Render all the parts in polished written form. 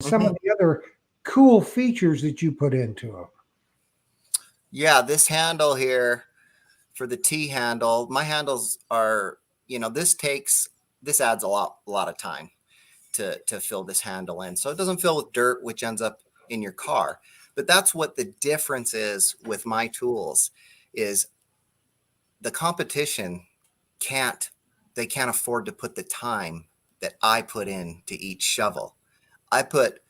some of the other cool features that you put into them. Yeah, this handle here for the T handle, my handles are, this adds a lot of time to fill this handle in. So it doesn't fill with dirt, which ends up in your car. But that's what the difference is with my tools is the competition can't afford to put the time that I put into each shovel. I put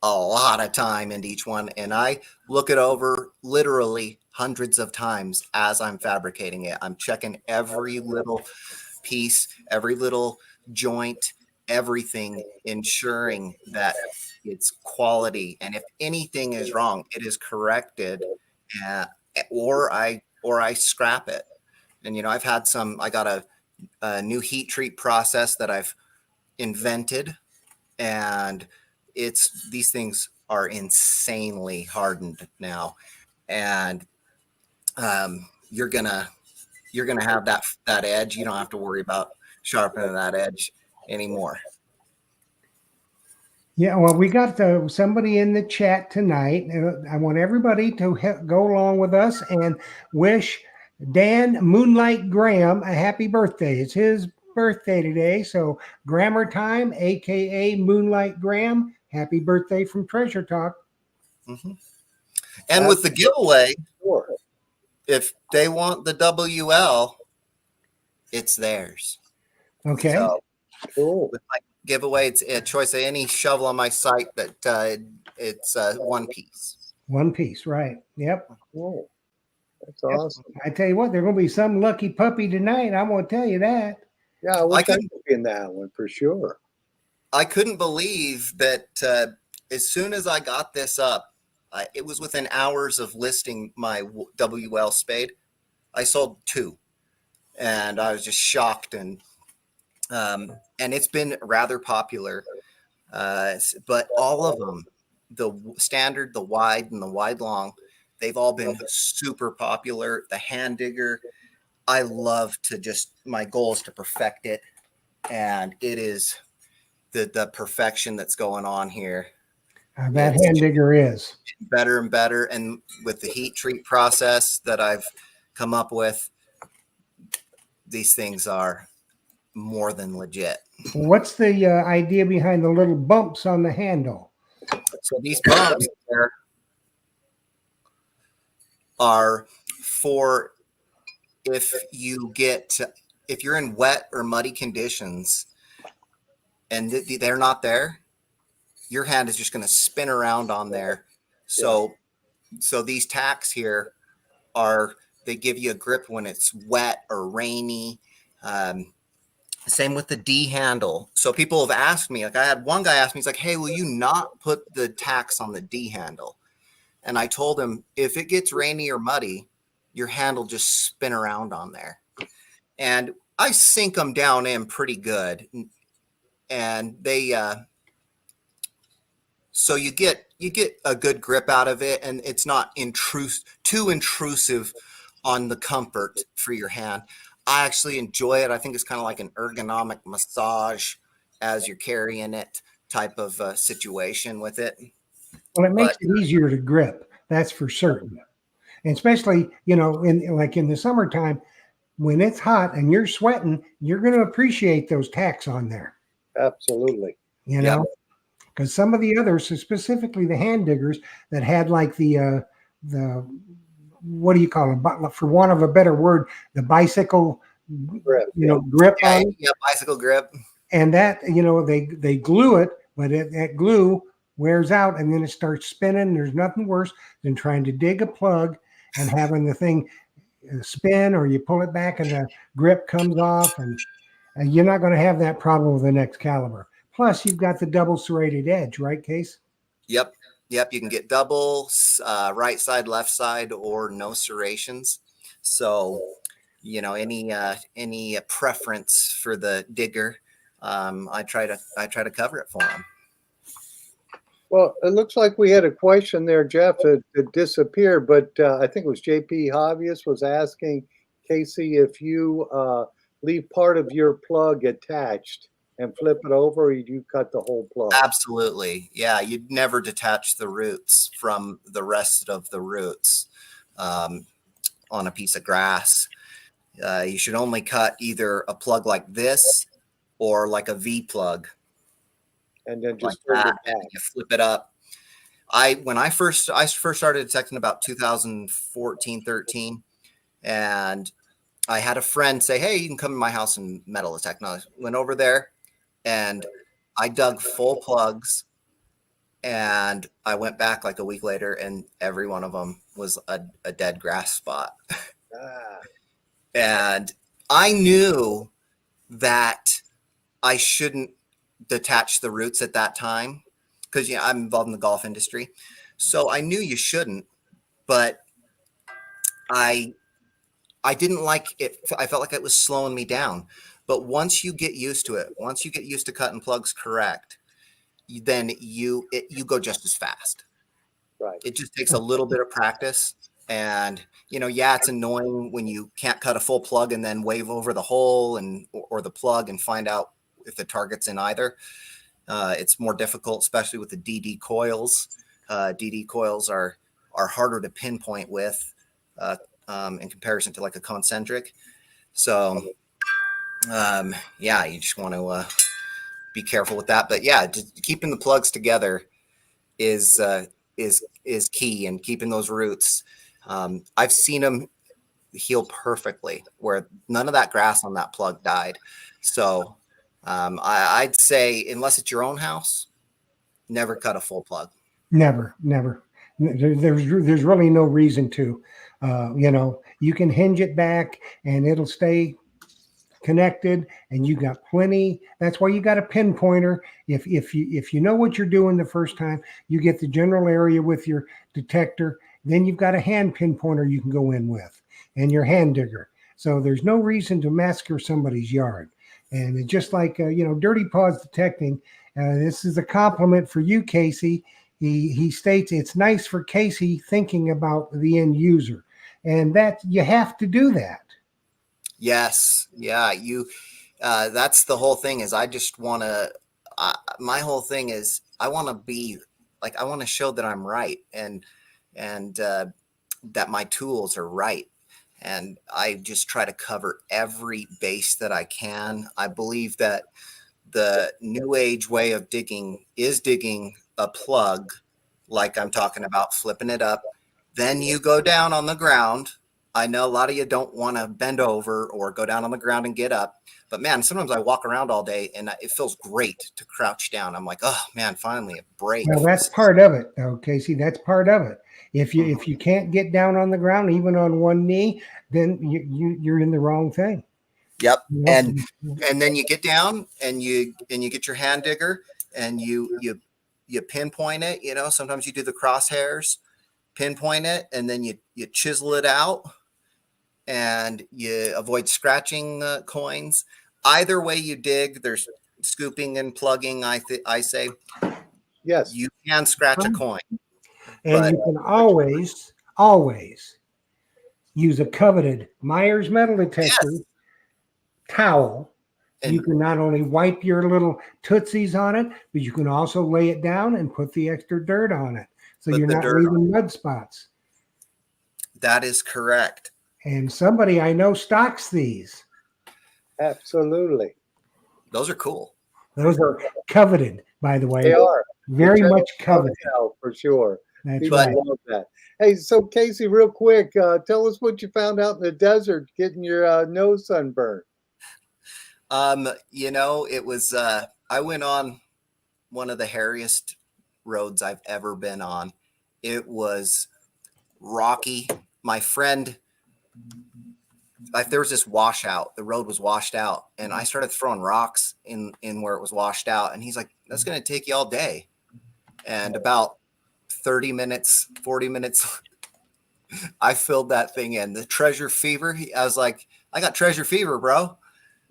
a lot of time into each one, and I look it over literally hundreds of times as I'm fabricating it. I'm checking every little piece, every little joint, everything, ensuring that it's quality. And if anything is wrong, it is corrected, uh, or I scrap it. And I've had I got a new heat treat process that I've invented, and these things are insanely hardened now, and you're gonna have that edge. You don't have to worry about sharpening that edge anymore. Yeah, well, we got somebody in the chat tonight. I want everybody to go along with us and wish Dan Moonlight Graham a happy birthday. It's his birthday today. So, Grammar Time, aka Moonlight Graham, happy birthday from Treasure Talk. Mm-hmm. And with the giveaway, if they want the WL, it's theirs. Okay. So, cool. With my giveaway, it's a choice of any shovel on my site that it's one piece. One piece, right? Yep. Cool. That's awesome. I tell you what, there's going to be some lucky puppy tonight. I'm going to tell you that. Yeah, I wish I could be in that one for sure. I couldn't believe that as soon as I got this up, it was within hours of listing my WL spade. I sold 2, and I was just shocked. And it's been rather popular. But all of them, the standard, the wide, and the wide long, they've all been super popular. The hand digger, I love my goal is to perfect it. And it is the perfection that's going on here. That hand digger is better and better. And with the heat treat process that I've come up with, these things are more than legit. What's the idea behind the little bumps on the handle? So these bumps there are for if you're in wet or muddy conditions and they're not there, your hand is just going to spin around on there. So these tacks here they give you a grip when it's wet or rainy. Same with the D handle. So people have asked me, like I had one guy ask me, he's like, hey, will you not put the tacks on the D handle? And I told him, if it gets rainy or muddy, your hand will just spin around on there. And I sink them down in pretty good. And they, so you get a good grip out of it, and it's not too intrusive on the comfort for your hand. I actually enjoy it. I think it's kind of like an ergonomic massage as you're carrying it type of situation with it. Well, it makes it easier to grip. That's for certain. And especially, in the summertime, when it's hot and you're sweating, you're going to appreciate those tacks on there. Absolutely. Because some of the others, specifically the hand diggers that had like the what do you call them? For want of a better word, the bicycle grip on it. Yeah, bicycle grip. And that, they glue it, but that glue wears out and then it starts spinning. There's nothing worse than trying to dig a plug and having the thing spin, or you pull it back and the grip comes off, and you're not going to have that problem with an Excalibur. Plus, you've got the double serrated edge, right, Case? Yep. You can get double, right side, left side, or no serrations. So, any preference for the digger, I try to cover it for them. Well, it looks like we had a question there, Jeff. It disappeared, but I think it was JP Hobbyist was asking Casey if you leave part of your plug attached and flip it over, or you cut the whole plug? Absolutely. Yeah. You'd never detach the roots from the rest of the roots on a piece of grass. You should only cut either a plug like this or like a V plug And then like just fold that. it And back. you flip it up. When I first started detecting about 2014, 13, and I had a friend say, "Hey, you can come to my house and metal detect." And I went over there and I dug full plugs, and I went back like a week later, and every one of them was a dead grass spot. Ah, And I knew that I shouldn't detach the roots at that time because I'm involved in the golf industry. So I knew you shouldn't, but I I didn't like it. I felt like it was slowing me down. But once you get used to it, once you get used to cutting plugs correct, then you go just as fast. right. It just takes a little bit of practice. And yeah, it's annoying when you can't cut a full plug and then wave over the hole or the plug and find out if the target's in either. It's more difficult, especially with the DD coils. DD coils are harder to pinpoint with in comparison to like a concentric. So yeah, you just want to be careful with that. But yeah, just keeping the plugs together is is key, and keeping those roots. I've seen them heal perfectly where none of that grass on that plug died. So I'd say unless it's your own house, never cut a full plug. Never, never. There's really no reason to. You can hinge it back and it'll stay connected, and you got plenty. That's why you got a pinpointer. If you know what you're doing the first time, you get the general area with your detector. Then you've got a hand pinpointer you can go in with, and your hand digger. So there's no reason to massacre somebody's yard. And it's just like Dirty Paws Detecting. This is a compliment for you, Casey. He states it's nice for Casey thinking about the end user, and that you have to do that. Yes, yeah, that's the whole thing. Is I just want to. My whole thing is I want to be like, I want to show that I'm right, and that my tools are right. And I just try to cover every base that I can. I believe that the new age way of digging is digging a plug, like I'm talking about, flipping it up. Then you go down on the ground. I know a lot of you don't want to bend over or go down on the ground and get up. But man, sometimes I walk around all day and it feels great to crouch down. I'm like, oh man, finally a break. Well, that's part of it, though, Casey. That's part of it. If you can't get down on the ground, even on one knee, then you're in the wrong thing. Yep. You And know? then you get down and you get your hand digger and you pinpoint it. Sometimes you do the crosshairs, pinpoint it, and then you chisel it out, and you avoid scratching coins. Either way you dig, there's scooping and plugging. I say Yes. you can scratch a coin, And but you can always use a coveted Myers metal detector yes, towel. You and can not only wipe your little tootsies on it, but you can also lay it down and put the extra dirt on it, so put you're the not dirt on. leaving mud spots. That is correct. And somebody I know stocks these. Absolutely. Those are cool. Those are coveted, by the way. They are. Very The much tell coveted. for sure. That's People right. love that. Hey, so Casey, real quick, tell us what you found out in the desert getting your nose sunburned. It was I went on one of the hairiest roads I've ever been on. It was rocky. My friend, like, there was this washout. The road was washed out, and I started throwing rocks in where it was washed out. And he's like, "That's going to take you all day." And about 30 minutes, 40 minutes, I filled that thing in. The treasure fever. I was like, "I got treasure fever, bro."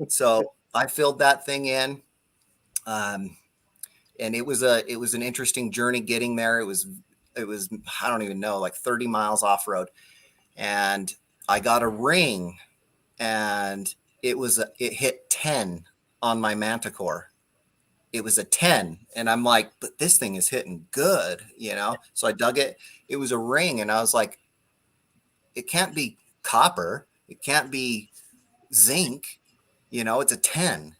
So I filled that thing in. And it was an interesting journey getting there. It was I don't even know, like 30 miles off road, and I got a ring, and it hit 10 on my Manticore. it was a 10. And I'm like, but this thing is hitting good, So I dug it. It was a ring. And I was like, it can't be copper. It can't be zinc. It's a 10.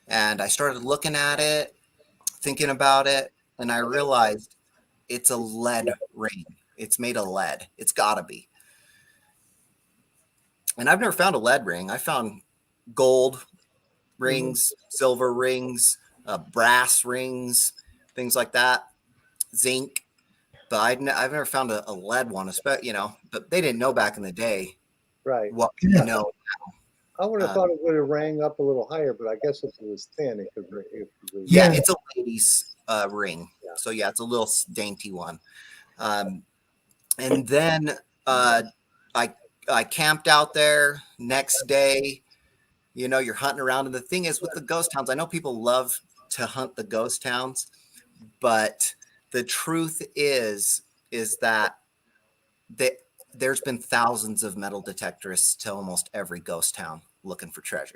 And I started looking at it, thinking about it. And I realized it's a lead ring. It's made of lead. It's got to be. And I've never found a lead ring. I found gold rings, silver rings, brass rings, things like that, zinc. But I've never found a lead one, but they didn't know back in the day Right. what Yeah. you know. I would have thought it would have rang up a little higher, but I guess if it was thin, it could. Yeah, Yeah. it's a lady's ring. Yeah. So yeah, it's a little dainty one. And then I camped out there next day. You're hunting around, and the thing is with the ghost towns, I know people love to hunt the ghost towns, but the truth is that there's been thousands of metal detectorists to almost every ghost town looking for treasure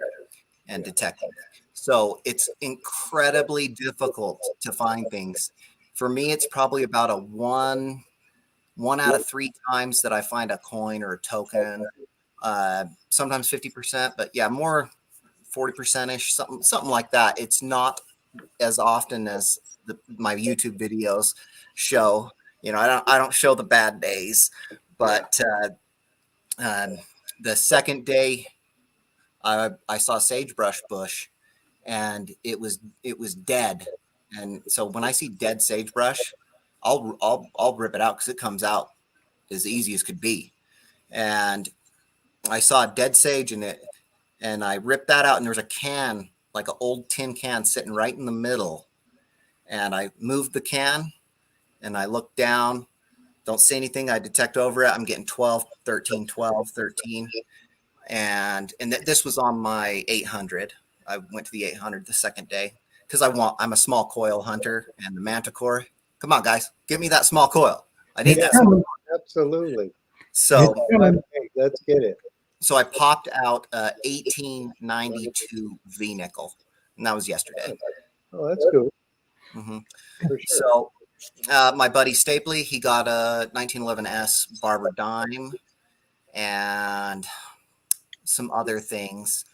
and detecting. So it's incredibly difficult to find things. For me, it's probably about a one out of 3 times that I find a coin or a token. Sometimes 50%, but yeah, more 40% ish, something like that. It's not as often as my YouTube videos show. I don't show the bad days, but the second day I saw a sagebrush bush, and it was dead. And so when I see dead sagebrush, I'll rip it out because it comes out as easy as could be. And I saw a dead sage in it, and I ripped that out, and there was a can, like an old tin can, sitting right in the middle. And I moved the can, and I looked down, don't see anything. I detect over it. I'm getting 12, 13, 12, 13. And this was on my 800. I went to the 800 the second day because I'm a small coil hunter, and the manticore. Come on, guys, give me that small coil. I need that. Absolutely. So let's get it. So I popped out 1892 V nickel, and that was yesterday. Oh, that's cool. Mm-hmm. For sure. So my buddy Stapley, he got a 1911S Barber dime and some other things.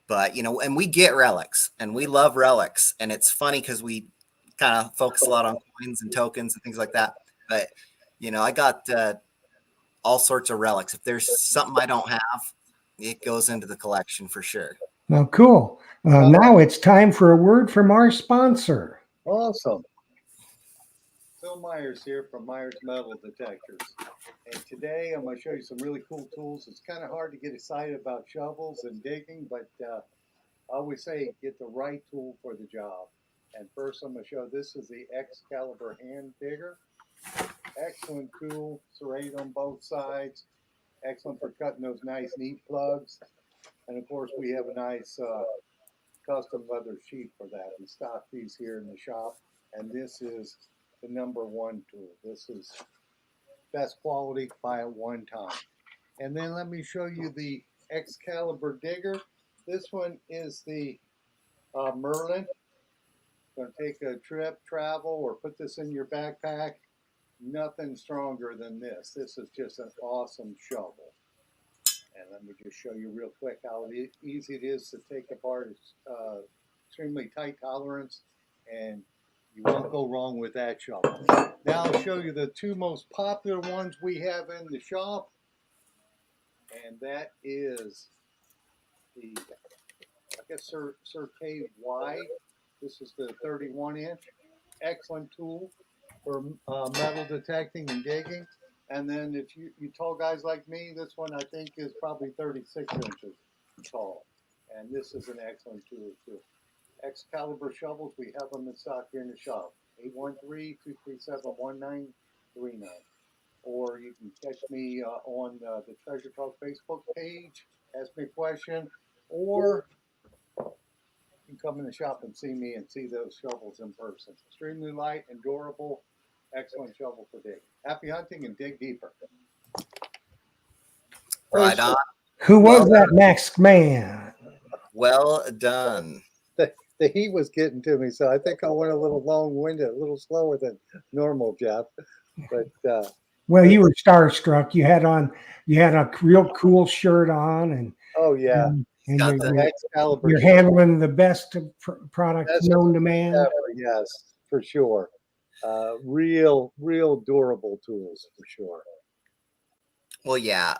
But, and we get relics, and we love relics. And it's funny because we kind of focus a lot on coins and tokens and things like that. But, I got all sorts of relics. If there's something I don't have, it goes into the collection for sure. Well, cool. Now it's time for a word from our sponsor. Awesome. Phil Myers here from Myers Metal Detectors. And today I'm going to show you some really cool tools. It's kind of hard to get excited about shovels and digging, but I always say get the right tool for the job. And first I'm going to show this is the Excalibur hand digger. Excellent tool, serrated on both sides. Excellent for cutting those nice neat plugs. And of course we have a nice custom leather sheet for that. We stock these here in the shop, and this is the #1 tool. This is best quality, buy it one time. And then let me show you the Excalibur digger. This one is the Merlin. Going to take a trip, travel, or put this in your backpack. Nothing stronger than this. This is just an awesome shovel. And let me just show you real quick how easy it is to take apart. It's extremely tight tolerance, and you won't go wrong with that shovel. Now I'll show you the 2 most popular ones we have in the shop, and that is the, I guess, Sir K wide. This is the 31-inch. Excellent tool for metal detecting and digging. And then if you tall guys like me, this one I think is probably 36 inches tall. And this is an excellent tool too. Excalibur shovels, we have them in stock here in the shop. 813-237-1939. Or you can catch me on the Treasure Talk Facebook page, ask me a question, or you can come in the shop and see me and see those shovels in person. Extremely light and durable. Excellent shovel for digging. Happy hunting and dig deeper. Right on. Who was that next man? Well done. the heat was getting to me, so I think I went a little long-winded, a little slower than normal, Jeff. But Well, you were starstruck. You had a real cool shirt on, oh yeah, and Got the Excalibur you're shirt, handling the best product best known to man. ever, yes, for sure. Real durable tools for sure. Well, yeah.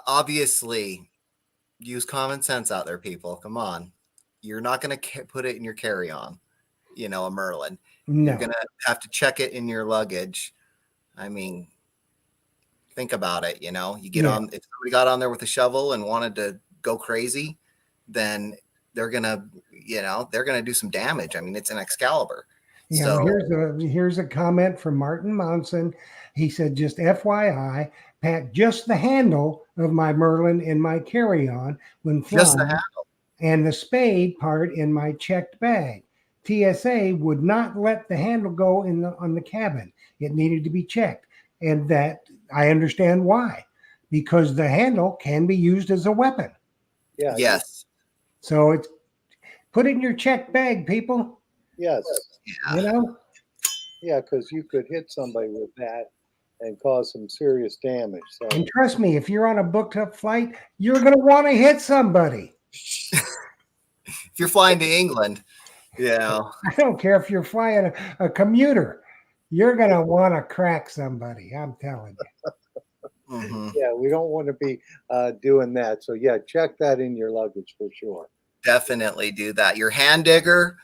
Obviously, use common sense out there, people. Come on. You're not going to put it in your carry-on, a Merlin. You're No, going to have to check it in your luggage. I mean, think about it. You get yeah, on, if somebody got on there with a shovel and wanted to go crazy, then they're going to, they're going to do some damage. I mean, it's an Excalibur. yeah. Well, So, here's a comment from Martin Monson. He said, "Just FYI, pack just the handle of my Merlin in my carry-on when just the flying, and the spade part in my checked bag. TSA would not let the handle go on the cabin. It needed to be checked, and that I understand why, because the handle can be used as a weapon. Yeah, yes. So it's put it in your checked bag, people. yes, You know, yeah, because you could hit somebody with that and cause some serious damage. So and trust me, if you're on a booked up flight, you're going to want to hit somebody. If you're flying to England, I don't care if you're flying a commuter. You're going to want to crack somebody. I'm telling you. mhm, yeah, we don't want to be doing that. So yeah, check that in your luggage for sure. definitely do that. Your hand digger,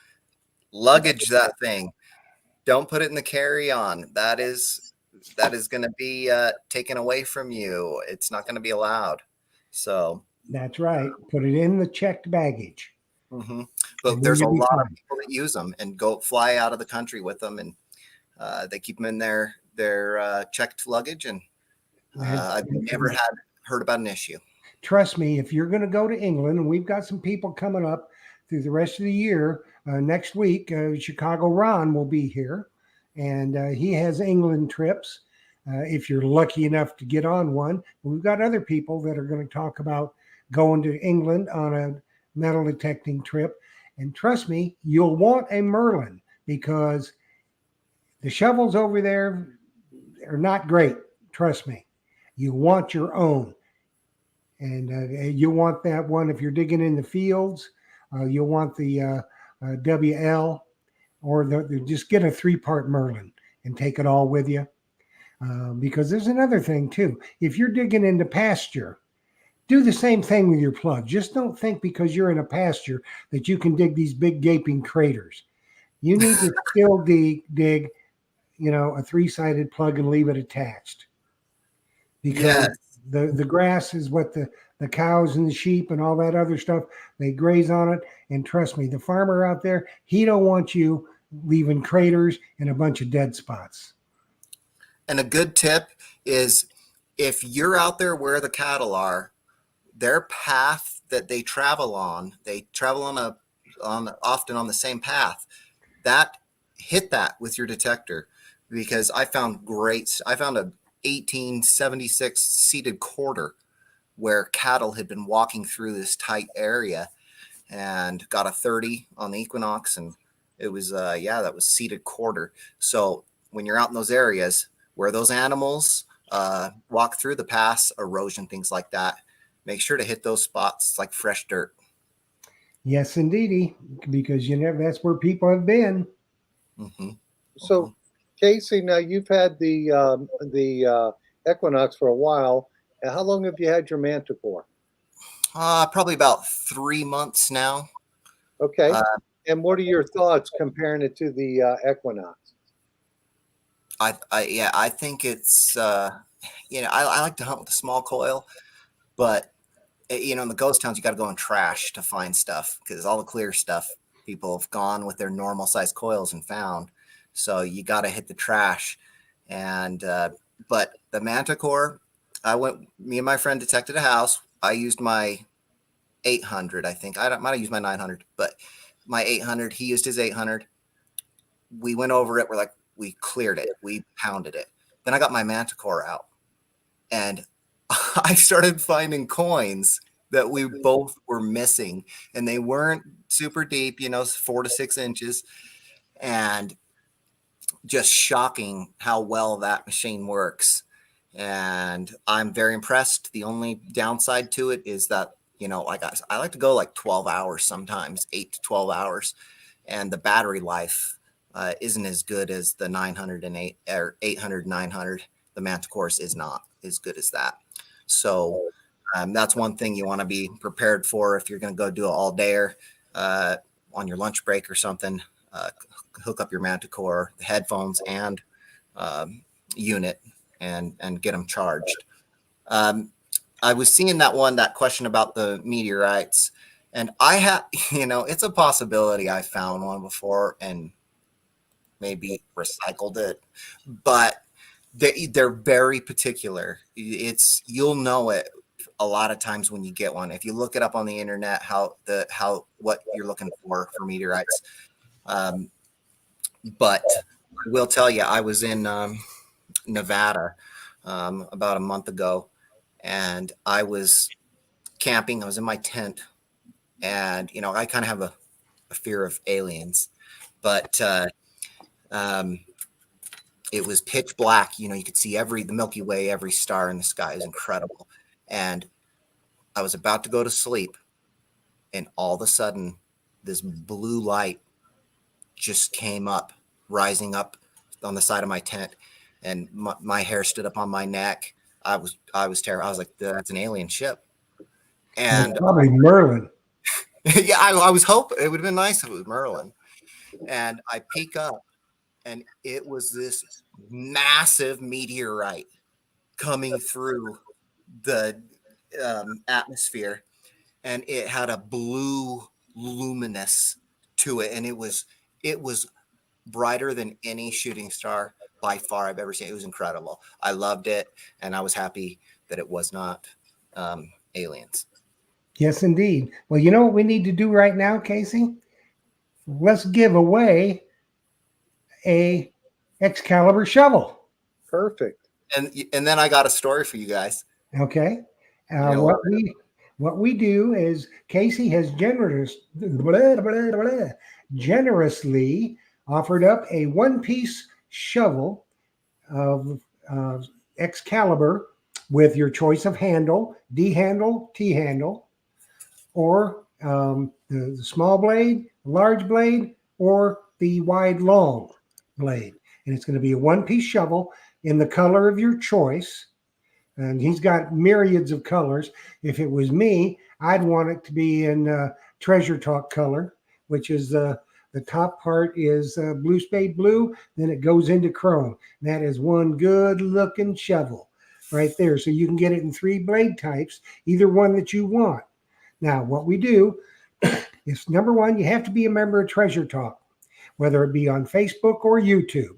luggage that thing. Don't put it in the carry-on. That is going to be taken away from you. It's not going to be allowed. So, That's right. Put it in the checked baggage. mhm. And But then there's a you'll be lot of fine. people that use them and go fly out of the country with them, and they keep them in their checked luggage. And I've never heard about an issue. Trust me, if you're going to go to England, and we've got some people coming up through the rest of the year, next week, Chicago Ron will be here, and he has England trips. If you're lucky enough to get on one, we've got other people that are going to talk about going to England on a metal detecting trip. And trust me, you'll want a Merlin because the shovels over there are not great. Trust me. You want your own. And you want that one if you're digging in the fields. You'll want the WL or just get a 3-part Merlin and take it all with you. Because there's another thing too. If you're digging into pasture, do the same thing with your plug. Just don't think because you're in a pasture that you can dig these big gaping craters. You need to still dig, a 3-sided plug and leave it attached because Yes. the grass is what the cows and the sheep and all that other stuff, they graze on it. And trust me, the farmer out there, he don't want you leaving craters and a bunch of dead spots. And a good tip is if you're out there where the cattle are, their path that they travel on often on the same path. That hit that with your detector, because I found a 1876 seated quarter where cattle had been walking through this tight area, and got a 30 on the Equinox, and it was that was seated quarter. So when you're out in those areas where those animals walk through, the pass, erosion, things like that, make sure to hit those spots. It's like fresh dirt. Yes, indeedy, because that's where people have been. Mm-hmm. So Casey, now you've had the Equinox for a while. And how long have you had your Manticore? Probably about 3 months now. Okay. And what are your thoughts comparing it to the Equinox? I think it's I like to hunt with a small coil, but in the ghost towns you got to go in trash to find stuff, because all the clear stuff people have gone with their normal size coils and found. So you got to hit the trash. And but the Manticore, me and my friend detected a house. I used my 800. I think I might have used my 900, but my 800. He used his 800. We went over it. We cleared it. We pounded it. Then I got my Manticore out, and I started finding coins that we both were missing, and they weren't super deep, 4 to 6 inches, and just shocking how well that machine works. And I'm very impressed. The only downside to it is that, like I like to go like 12 hours sometimes, 8 to 12 hours, and the battery life isn't as good as the 908 or 800, 900. The Manticore's is not as good as that. So that's one thing you want to be prepared for if you're going to go do it all day on your lunch break or something. Hook up your Manticore, the headphones, and unit, and get them charged. I was seeing that question about the meteorites, and I have, it's a possibility I found one before and maybe recycled it, but they're very particular. You'll know it a lot of times when you get one. If you look it up on the internet, what you're looking for meteorites. But I will tell you, I was in Nevada about a month ago, and I was camping. I was in my tent, and I kind of have a fear of aliens, but it was pitch black. You could see the Milky Way, every star in the sky is incredible. And I was about to go to sleep, and all of a sudden, this blue light just came up, rising up on the side of my tent, and my hair stood up on my neck. I was terrified. I was like, "That's an alien ship." And probably Merlin. Yeah, I was hoping it would have been nice if it was Merlin. And I peek up, and it was this massive meteorite coming through the atmosphere, and it had a blue luminous to it, and it was brighter than any shooting star by far I've ever seen. It was incredible. I loved it, and I was happy that it was not aliens. Yes, indeed. Well, you know what we need to do right now, Casey? Let's give away a Excalibur shovel. Perfect. And then I got a story for you guys. Okay. know What we do is Casey has generously offered up a one-piece shovel of Excalibur with your choice of handle, D handle, T handle, or the small blade, large blade, or the wide long blade. And it's going to be a one-piece shovel in the color of your choice. And he's got myriads of colors. If it was me, I'd want it to be in Treasure Talk color, which is the top part is blue spade blue. Then it goes into chrome. That is one good looking shovel right there. So you can get it in 3 blade types, either one that you want. Now, what we do is, number one, you have to be a member of Treasure Talk, whether it be on Facebook or YouTube.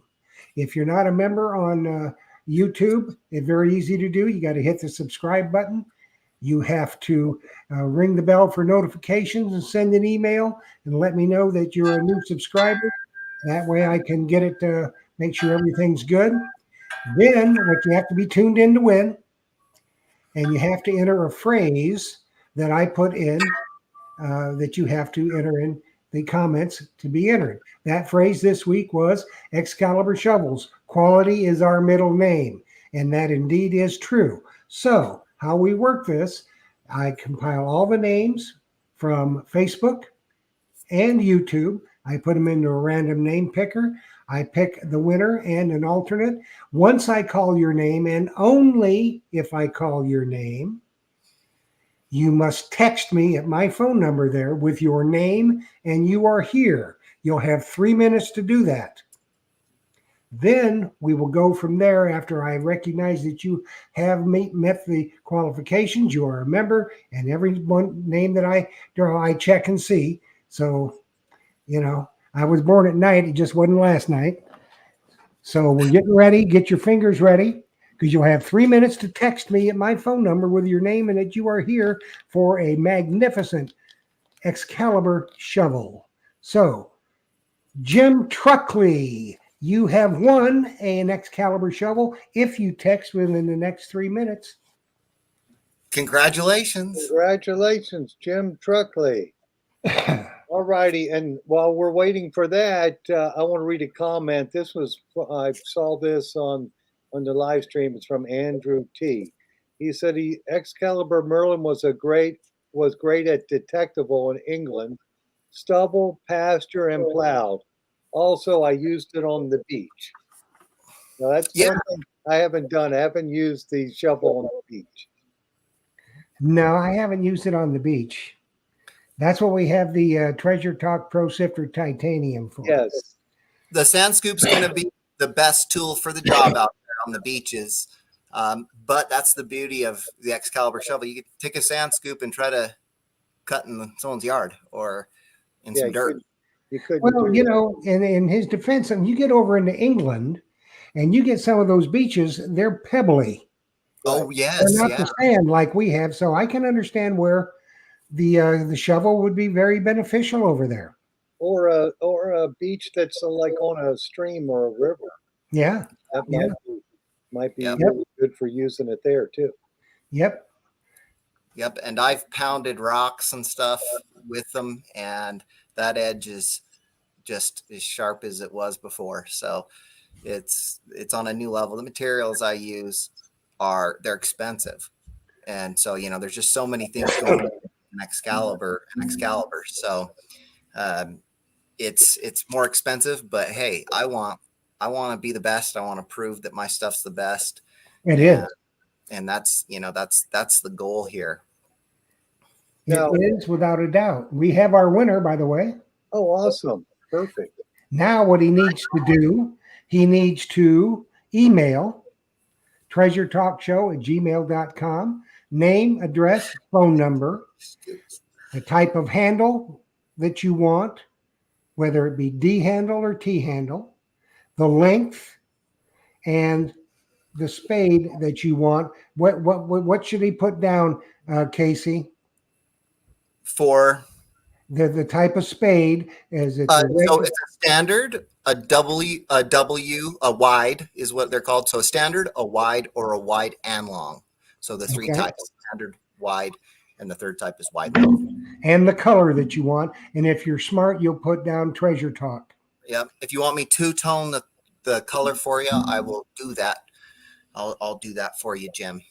If you're not a member on YouTube, it's very easy to do. You got to hit the subscribe button. You have to ring the bell for notifications and send an email and let me know that you're a new subscriber. That way I can get it to make sure everything's good. Then what you have to be tuned in to win, and you have to enter a phrase that I put in that you have to enter in the comments to be entered. That phrase this week was Excalibur Shovels. Quality is our middle name. And that indeed is true. So how we work this, I compile all the names from Facebook and YouTube. I put them into a random name picker. I pick the winner and an alternate. Once I call your name, and only if I call your name, you must text me at my phone number there with your name and you are here. You'll have 3 minutes to do that. Then we will go from there after I recognize that you have met the qualifications. You are a member, and every one name that I draw, I check and see. So, I was born at night. It just wasn't last night. So we're getting ready. Get your fingers ready, because you'll have 3 minutes to text me at my phone number with your name and that you are here for a magnificent Excalibur shovel. So, Jim Truckley, you have won an Excalibur shovel if you text within the next 3 minutes. Congratulations. Congratulations, Jim Truckley. All righty, and while we're waiting for that, I want to read a comment. I saw this on the live stream. It's from Andrew T. He said Excalibur Merlin was great at detectable in England, stubble, pasture, and plowed. Also, I used it on the beach. Now that's Yeah. one thing I haven't done. I haven't used the shovel on the beach. No, I haven't used it on the beach. That's what we have the Treasure Talk Pro Sifter Titanium for. Yes. The sand scoop's going to be the best tool for the job out there on the beaches. But that's the beauty of the Excalibur shovel. You can take a sand scoop and try to cut in someone's yard or in some dirt. You couldn't Well, do you that. know, in his defense, and you get over into England and you get some of those beaches, they're pebbly. Oh, Right. yes. They're not Yeah. the sand like we have. So I can understand where the shovel would be very beneficial over there. Or a beach that's like on a stream or a river. Yeah. That Yeah. might be Yep. really good for using it there too. Yep. Yep. And I've pounded rocks and stuff with them, and that edge is just as sharp as it was before. So it's on a new level. The materials I use they're expensive. And so, there's just so many things going on in Excalibur. So it's more expensive, but hey, I want to be the best. I want to prove that my stuff's the best. It is. And that's the goal here. Now- It is without a doubt. We have our winner, by the way. Oh, awesome. Perfect. Now, what he needs to do, he needs to email treasuretalkshow@gmail.com, name, address, phone number, the type of handle that you want, whether it be D handle or T handle, the length, and the spade that you want. What should he put down, Casey? For The type of spade, is it so it's a standard, a wide is what they're called. So a standard, a wide, or a wide and long. So the three Okay. types: standard, wide, and the third type is wide. and the color that you want? And if you're smart, you'll put down Treasure Talk. Yep. If you want me to tone the color for you, I will do that. I'll do that for you, Jim.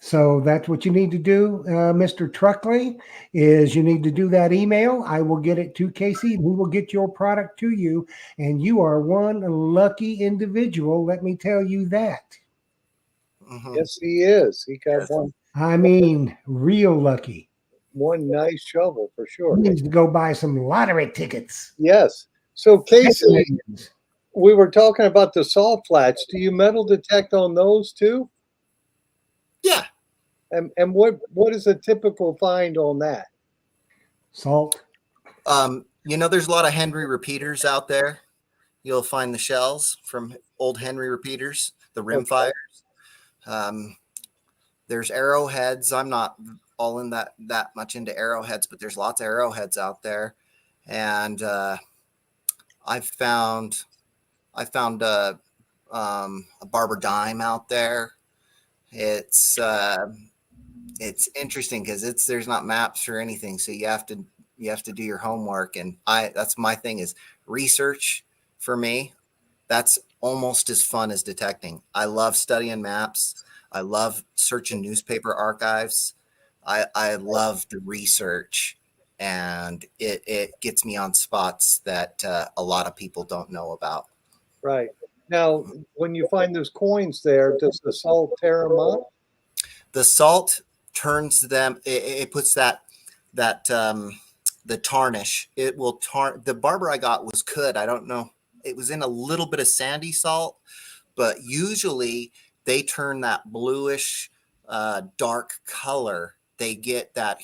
So that's what you need to do, Mr. Truckley, is you need to do that email. I will get it to Casey. We will get your product to you. And you are one lucky individual. Let me tell you that. Mhm. Yes, he is. He got Yes. I mean, real lucky. one nice shovel for sure. He needs to go buy some lottery tickets. Yes. So Casey, we were talking about the salt flats. Do you metal detect on those too? Yeah. And what is a typical find on that? Salt. There's a lot of Henry repeaters out there. You'll find the shells from old Henry repeaters, the rim Okay. fires. There's arrowheads. I'm not all in that much into arrowheads, but there's lots of arrowheads out there. And I found a barber dime out there. It's interesting because there's not maps or anything, so you have to do your homework. And that's my thing is research for me. That's almost as fun as detecting. I love studying maps. I love searching newspaper archives. I love the research, and it gets me on spots that a lot of people don't know about. Right. Now, when you find those coins there, does the salt tear them up? The salt turns them. It puts the tarnish. It will the barber I got was good. I don't know. It was in a little bit of sandy salt, but usually they turn that bluish, dark color. They get that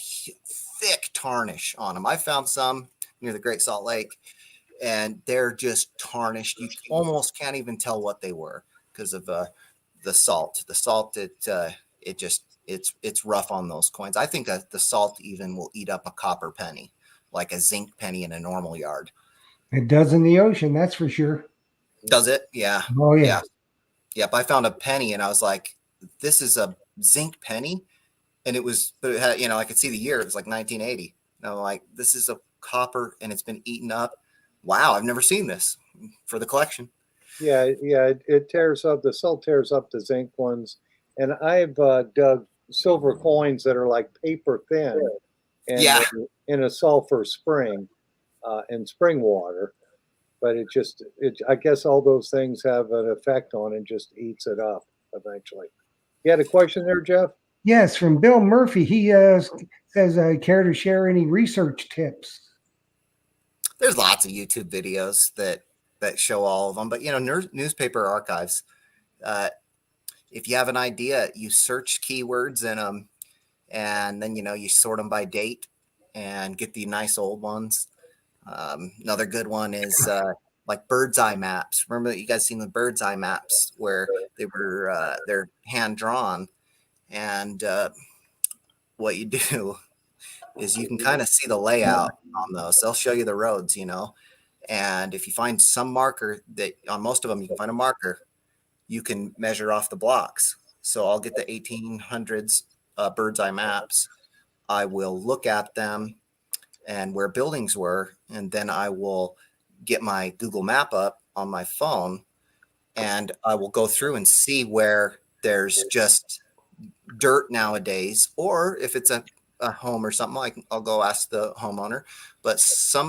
thick tarnish on them. I found some near the Great Salt Lake, and they're just tarnished. You almost can't even tell what they were because of the salt. The salt, it's rough on those coins. I think the salt even will eat up a copper penny, like a zinc penny in a normal yard. It does in the ocean, that's for sure. Does it? Yeah. Oh, yeah. Yep. I found a penny and I was like, this is a zinc penny. and it was, but it had, I could see the year. It was like 1980. And I'm like, this is a copper and it's been eaten up. Wow, I've never seen this for the collection. Yeah, yeah, it tears up, the silt tears up the zinc ones. And I've dug silver coins that are like paper thin and Yeah, in a sulfur spring in spring water. But I guess all those things have an effect on it and just eats it up eventually. You had a question there, Jeff? Yes, from Bill Murphy. He says, care to share any research tips? there's lots of YouTube videos that show all of them, but newspaper archives. Uh, if you have an idea, you search keywords in them, and then you sort them by date and get the nice old ones. Another good one is like bird's eye maps. Remember that you guys seen the bird's eye maps where they're hand drawn, and what you do is you can kind of see the layout on those. They'll show you the roads, and if you find some marker that on most of them you can find a marker, you can measure off the blocks. So I'll get the 1800s bird's eye maps. I will look at them and where buildings were, and then I will get my Google map up on my phone, and I will go through and see where there's just dirt nowadays, or if it's a home or something, I'll go ask the homeowner. But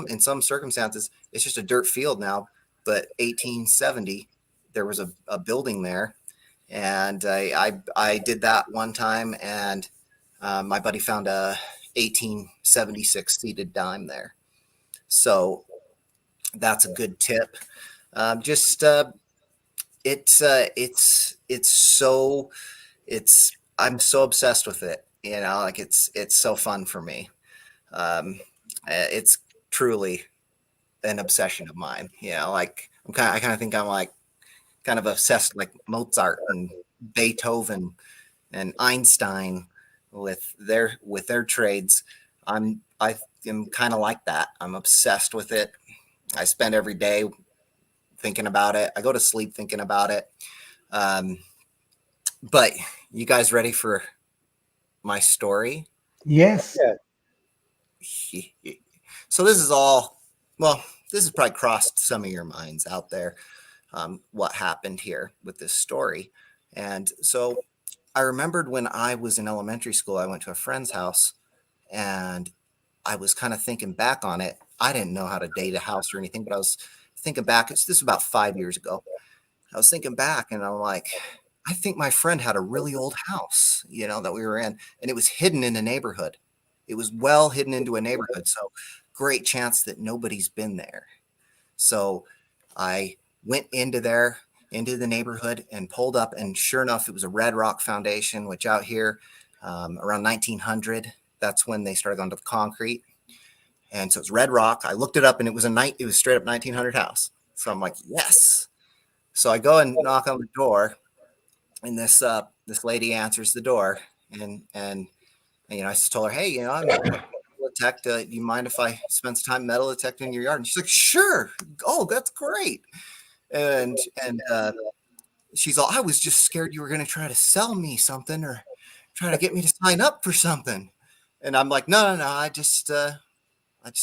in some circumstances, it's just a dirt field now. But 1870, there was a building there, and I did that one time, and my buddy found a 1876 seated dime there. So that's a good tip. Just I'm so obsessed with it. Like it's so fun for me. It's truly an obsession of mine. Like I kind of think I'm like kind of obsessed like Mozart and Beethoven and Einstein with their trades. I am kind of like that. I'm obsessed with it. I spend every day thinking about it. I go to sleep thinking about it. But you guys ready for my story? Yes. Yeah. So this has probably crossed some of your minds out there, what happened here with this story. And so I remembered when I was in elementary school, I went to a friend's house, and I was kind of thinking back on it. I didn't know how to date a house or anything, but I was thinking back. This is about 5 years ago. I was thinking back, and I'm like, I think my friend had a really old house, that we were in, and it was hidden in a neighborhood. It was well hidden into a neighborhood. So great chance that nobody's been there. So I went into the neighborhood and pulled up, and sure enough, it was a red rock foundation, which out here around 1900, that's when they started going to the concrete. And so it's red rock. I looked it up, and it was straight up 1900 house. So I'm like, yes. So I go and knock on the door, and this lady answers the door, and I told her, hey, I'm a metal detector. Do you mind if I spend some time metal detecting in your yard? And she's like, sure. Oh, that's great. And she's all, I was just scared you were going to try to sell me something or try to get me to sign up for something. And I'm like, no. I just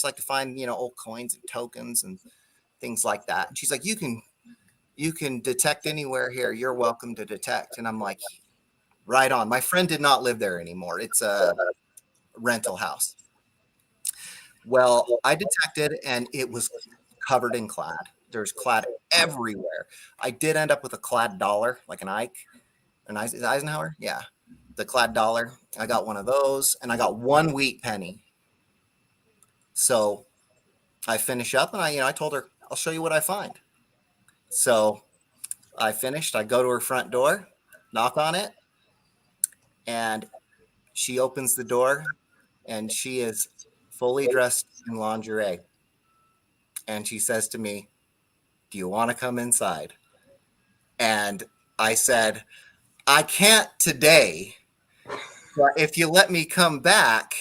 like to find, old coins and tokens and things like that. And she's like, you can detect anywhere here. You're welcome to detect. And I'm like, right on. My friend did not live there anymore. It's a rental house. Well, I detected, and it was covered in clad. There's clad everywhere. I did end up with a clad dollar, like an Eisenhower. Yeah. The clad dollar. I got one of those, and I got one wheat penny. So I finish up, and I told her, I'll show you what I find. So I finished. I go to her front door, knock on it, and she opens the door, and she is fully dressed in lingerie. And she says to me, do you want to come inside? And I said, I can't today, but if you let me come back,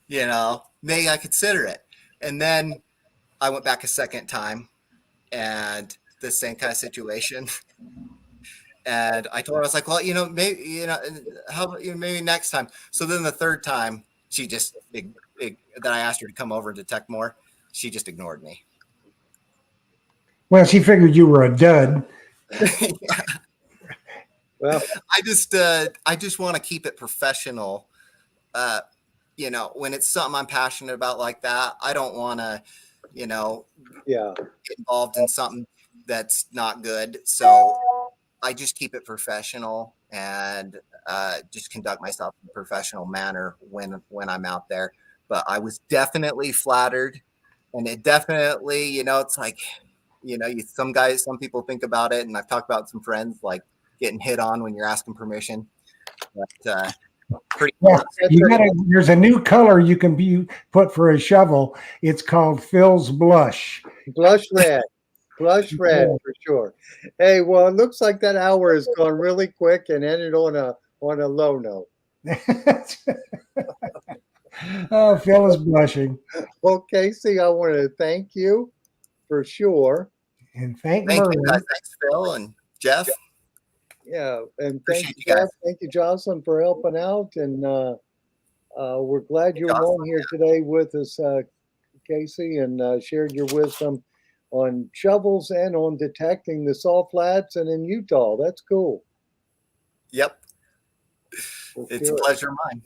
may I consider it. And then I went back a second time, and the same kind of situation. And I told her, I was like, well, maybe, how about maybe next time. So then the third time, she just that I asked her to come over and detect more, she just ignored me. Well, she figured you were a dud. Well, I just want to keep it professional. When it's something I'm passionate about like that, I don't want to, yeah. get involved in something that's not good. So I just keep it professional and just conduct myself in a professional manner when I'm out there. But I was definitely flattered, and it definitely, it's like, some people think about it, and I've talked about some friends like getting hit on when you're asking permission. But pretty. Well, there's a new color you can put for a shovel. It's called Phil's Blush. Blush red. Blush red for sure. Hey, well, it looks like that hour has gone really quick and ended on a low note. Oh, Phil is blushing. Well, Casey, I want to thank you for sure. And thank you Merlin. guys. Thanks, Phil and Jeff. Yeah, and Appreciate thank you you, guys. Jeff. Thank you, Jocelyn, for helping out. And we're glad you're Jocelyn, on here today with us, Casey, and shared your wisdom on shovels and on detecting the salt flats and in Utah. That's cool. Yep. That's It's good. a pleasure of mine.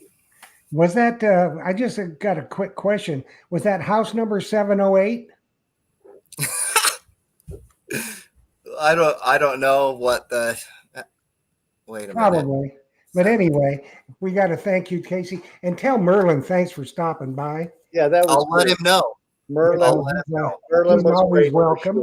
Was that, I just got a quick question. Was that house number 708? I don't know what the, wait a minute. Probably. But anyway, we got to thank you, Casey, and tell Merlin thanks for stopping by. Yeah, that was I'll let him know. Merlin. Merlin He's was always great for welcome.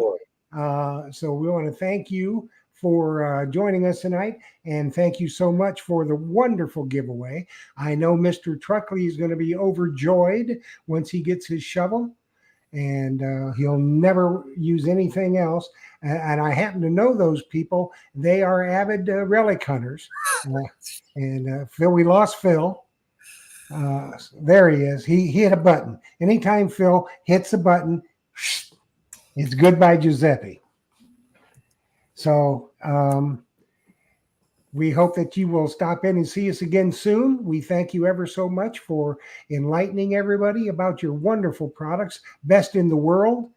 sure. So we want to thank you for joining us tonight, and thank you so much for the wonderful giveaway. I know Mr. Truckley is going to be overjoyed once he gets his shovel, and he'll never use anything else. And I happen to know those people. They are avid relic hunters. And Phil, we lost Phil. There he is. He hit a button. Anytime Phil hits a button, it's goodbye, Giuseppe. So we hope that you will stop in and see us again soon. We thank you ever so much for enlightening everybody about your wonderful products, best in the world.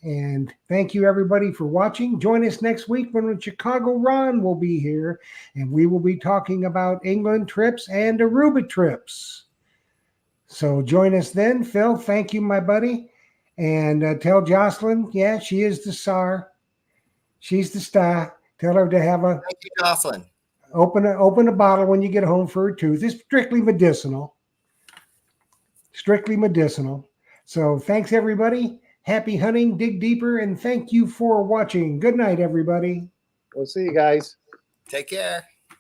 And thank you, everybody, for watching. Join us next week when Chicago Ron will be here, and we will be talking about England trips and Aruba trips. So join us then. Phil, thank you, my buddy. And tell Jocelyn, yeah, she is the star. She's the star. Tell her to have a Thank you, Jocelyn. open a bottle when you get home for her tooth. It's strictly medicinal. Strictly medicinal. So thanks, everybody. Happy hunting, dig deeper, and thank you for watching. Good night, everybody. We'll see you guys. Take care.